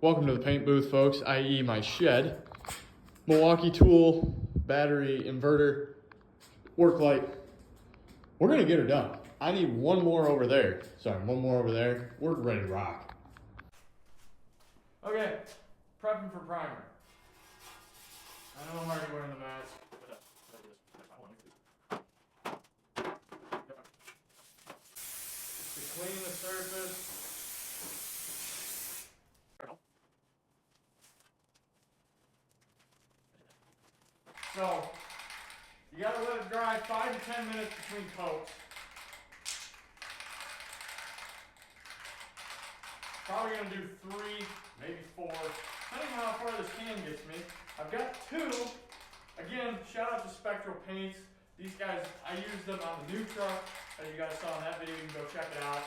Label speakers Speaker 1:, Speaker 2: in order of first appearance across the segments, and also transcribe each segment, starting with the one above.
Speaker 1: Welcome to the paint booth, folks, i.e. my shed. Milwaukee tool, battery, inverter, work light. We're gonna get her done. I need one more over there. Sorry, one more over there. We're ready to rock. Okay, prepping for primer. I know I'm already wearing the mask. To clean the surface. So, you gotta let it dry 5 to 10 minutes between coats. Probably gonna do 3, maybe 4, depending on how far this can gets me. I've got 2. Again, shout out to Spectral Paints. These guys, I used them on the new truck, as you guys saw in that video. You can go check it out.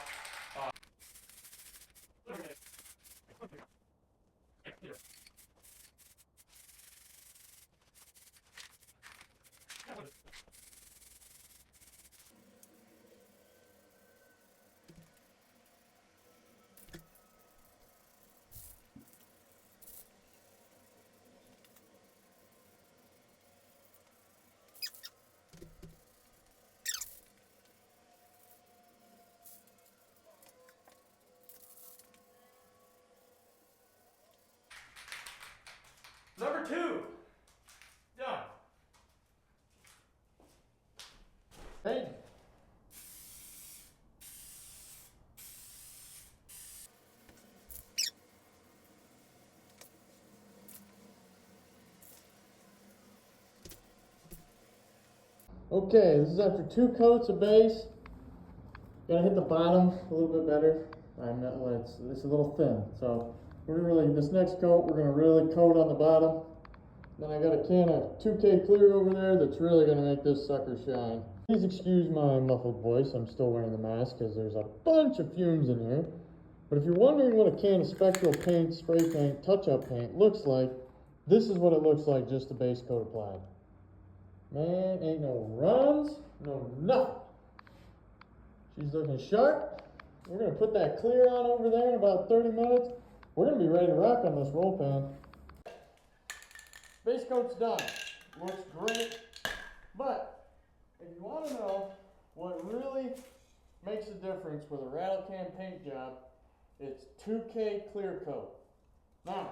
Speaker 1: Number 2, done. Hey. Okay, this is after 2 coats of base. Gotta hit the bottom a little bit better. It's a little thin, so this next coat, we're gonna really coat on the bottom. Then I got a can of 2K clear over there that's really gonna make this sucker shine. Please excuse my muffled voice. I'm still wearing the mask because there's a bunch of fumes in here. But if you're wondering what a can of Spectral Paint, spray paint, touch-up paint looks like, this is what it looks like, just the base coat applied. Man, ain't no runs, no nothing. She's looking sharp. We're gonna put that clear on over there in about 30 minutes. We're gonna be ready to rock on this roll pan. Base coat's done. Looks great. But if you want to know what really makes a difference with a Rattle Can Paint Job, it's 2K clear coat. Now,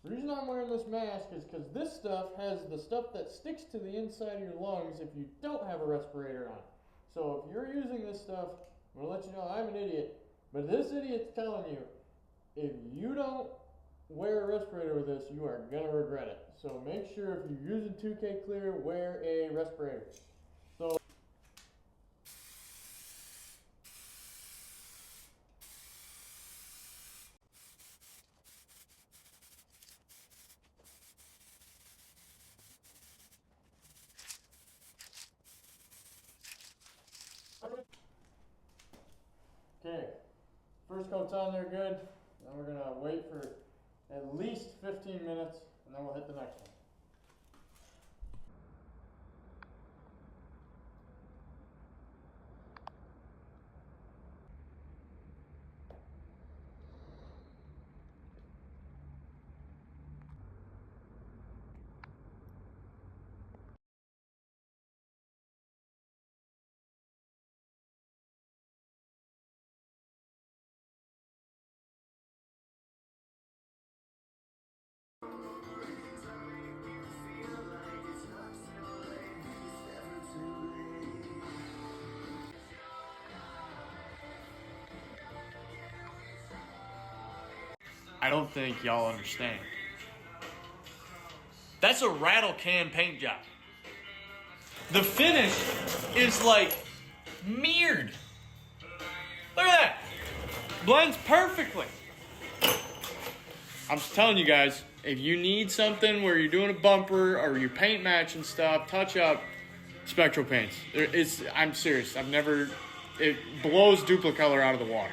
Speaker 1: the reason I'm wearing this mask is because this stuff has the stuff that sticks to the inside of your lungs if you don't have a respirator on. So if you're using this stuff, I'm gonna let you know I'm an idiot, but this idiot's telling you, if you don't wear a respirator with this, you are gonna regret it. So make sure if you're using 2K clear, wear a respirator. So okay, first coat's on there good. Then we're gonna wait for at least 15 minutes, and then we'll hit the next one. I don't think y'all understand. That's a Rattle Can Paint Job. The finish is like mirrored. Look at that. Blends perfectly. I'm just telling you guys, if you need something where you're doing a bumper or you're paint matching stuff, touch up, Spectral Paints. I'm serious. It blows Duplicolor out of the water.